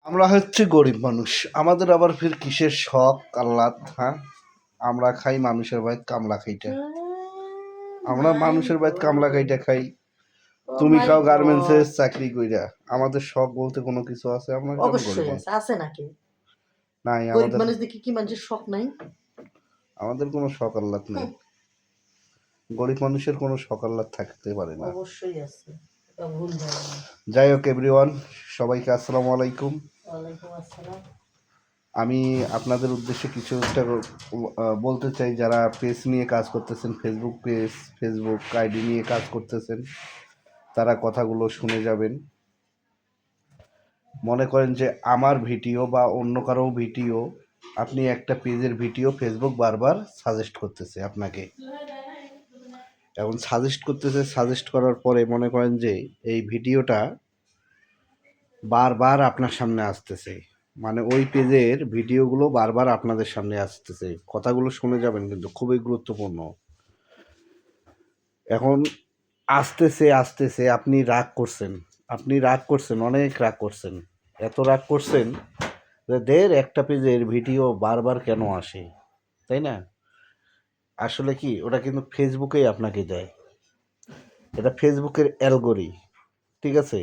আমরা হচ্ছে গরিব মানুষ, আমাদের আবার ফির কিসের শখ আহ্লাদ? হ্যাঁ, আমরা খাই মানুষের বাড়িতে কামলা খাইটা, আমরা মানুষের বাড়িতে কামলা খাইটা খাই। তুমি খাও গার্মেন্টসে চাকরি কইরা। আমাদের শখ বলতে কোনো কিছু আছে? আমরা অবশ্যই আছে। আছে নাকি? নাই, গরিব মানুষ দেখি কি মানুষের শখ নাই? আমাদের কোনো শখ আহ্লাদ নেই। গরিব মানুষের কোনো শখ আহ্লাদ থাকতে পারে না। অবশ্যই আছে, এটা ভুল ধারণা। যাই হোক এভরিওয়ান, সবাইকে আসসালামু আলাইকুম। ওয়ালাইকুম আসসালাম। আমি আপনাদের উদ্দেশ্যে কিছু একটা বলতে চাই। যারা পেজ নিয়ে কাজ করতেছেন, ফেসবুক পেজ, ফেসবুক আইডি নিয়ে কাজ করতেছেন, তারা কথাগুলো শুনে যাবেন। মনে করেন যে আমার ভিডিও বা অন্য কারো ভিডিও, আপনি একটা পেজের ভিডিও ফেসবুক বারবার সাজেস্ট করতেছে আপনাকে। এখন সাজেস্ট করার পরে মনে করেন যে এই ভিডিওটা বারবার আপনার সামনে আসতেছে, মানে ওই পেজের ভিডিওগুলো বারবার আপনাদের সামনে আসতেছে। কথাগুলো শুনে যাবেন, কিন্তু খুবই গুরুত্বপূর্ণ। এখন আসতেছে আপনি রাগ করছেন, অনেক রাগ করছেন, এত রাগ করছেন যে একটা পেজের ভিডিও বারবার কেন আসে, তাই না? আসলে কি, ওটা কিন্তু ফেসবুকেই আপনাকে দেয়, এটা ফেসবুকের অ্যালগরি, ঠিক আছে?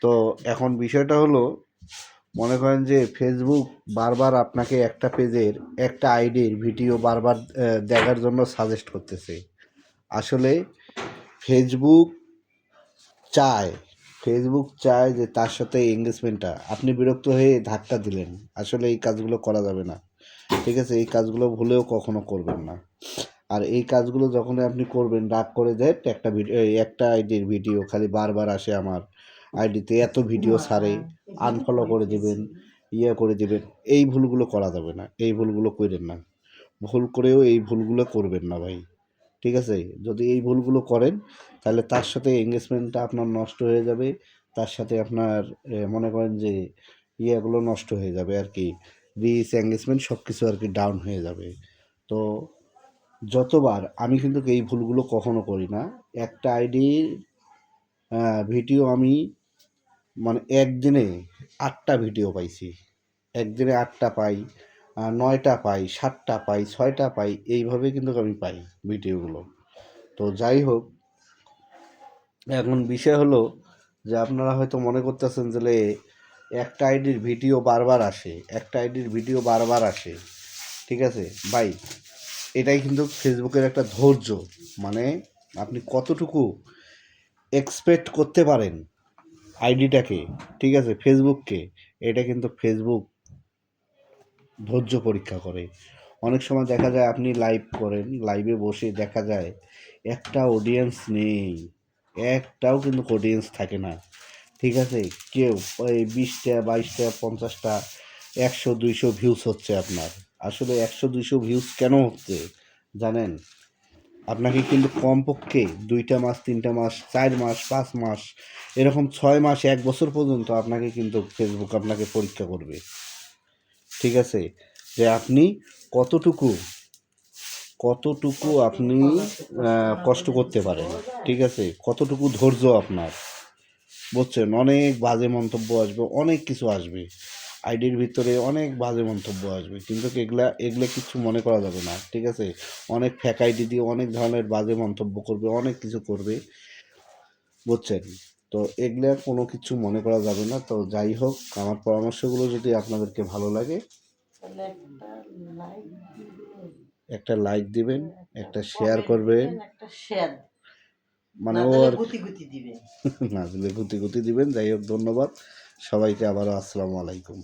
তো এখন বিষয়টা হলো, মনে করেন যে ফেসবুক বারবার আপনাকে একটা পেজের, একটা আইডির ভিডিও বারবার দেখার জন্য সাজেস্ট করতেছে। আসলে ফেসবুক চায় যে তার সাথে এঙ্গেজমেন্টটা, আপনি বিরক্ত হয়ে ধাক্কা দিলেন, আসলে এই কাজগুলো করা যাবে না, ঠিক আছে? এই কাজগুলো ভুলেও কখনো করবেন না। আর এই কাজগুলো যখনই আপনি করবেন, রাগ করে দেয়, একটা ভিডিও, একটা আইডির ভিডিও খালি বারবার আসে আমার আইডিতে, এত ভিডিও ছাড়ে, আনফলো করে দেবেন, করে দেবেন, এই ভুলগুলো করা যাবে না, এই ভুলগুলো করেন না। ভুল করেও এই ভুলগুলো করবেন না ভাই, ঠিক আছে? যদি এই ভুলগুলো করেন তাহলে তার সাথে এঙ্গেজমেন্টটা আপনার নষ্ট হয়ে যাবে, তার সাথে আপনার মনে করেন যে ইয়েগুলো নষ্ট হয়ে যাবে আর কি, রিচ এঙ্গেজমেন্ট সব কিছু আর কি ডাউন হয়ে যাবে। তো যতবার আমি কিন্তু এই ভুলগুলো কখনো করি না। একটা আইডির ভিডিও আমি, মানে একদিনে 8টা ভিডিও পাইছি, একদিনে 8টা পাই, 9টা পাই, 7টা পাই, 6টা পাই, এইভাবে কিন্তু আমি পাই ভিডিওগুলো। তো যাই হোক, এখন বিষয় হলো যে আপনারা হয়তো মনে করতেছেন যে একটা আইডির ভিডিও বারবার আসে, ঠিক আছে ভাই? এটাই কিন্তু ফেসবুকের একটা ধৈর্য, মানে আপনি কতটুকু এক্সপেক্ট করতে পারেন আইডিটাকে, ঠিক আছে, ফেসবুককে। এটা কিন্তু ফেসবুক ধৈর্য পরীক্ষা করে। অনেক সময় দেখা যায় আপনি লাইভ করেন, লাইভে বসে দেখা যায় একটা অডিয়েন্স নেই, একটাও কিন্তু অডিয়েন্স থাকে না, ঠিক আছে? কেউ ওই 20টা 22টা 50টা 100 200 ভিউজ হচ্ছে আপনার। আসলে 100 200 ভিউজ কেন হচ্ছে জানেন? আপনাকে কিন্তু কমপক্ষে 2টা মাস, 3টা মাস, 4 মাস, 5 মাস, এরকম 6 মাস, 1 বছর পর্যন্ত আপনাকে কিন্তু ফেসবুক আপনাকে পরীক্ষা করবে, ঠিক আছে? যে আপনি কতটুকু আপনি কষ্ট করতে পারেন, ঠিক আছে? কতটুকু ধৈর্য আপনার, বুঝছেন? অনেক বাজে মন্তব্য আসবে, অনেক কিছু আসবে, আইডির ভিতরে অনেক বাজে মন্তব্য আসবে, কিন্তু এগুলা কিছু মনে করা যাবে না, ঠিক আছে? অনেক ফেক আইডি দিয়ে অনেক ধরনের বাজে মন্তব্য করবে, অনেক কিছু করবে, বুঝছেন? তো এগুলা কোনো কিছু মনে করা যাবে না। তো যাই হোক, আমার পরামর্শগুলো যদি আপনাদেরকে ভালো লাগে, একটা লাইক দিবেন, একটা শেয়ার করবেন, মানে ও আর না দিলে গুতি দিবেন। যাই হোক, ধন্যবাদ সবাইকে, আবারও আসসালামু আলাইকুম।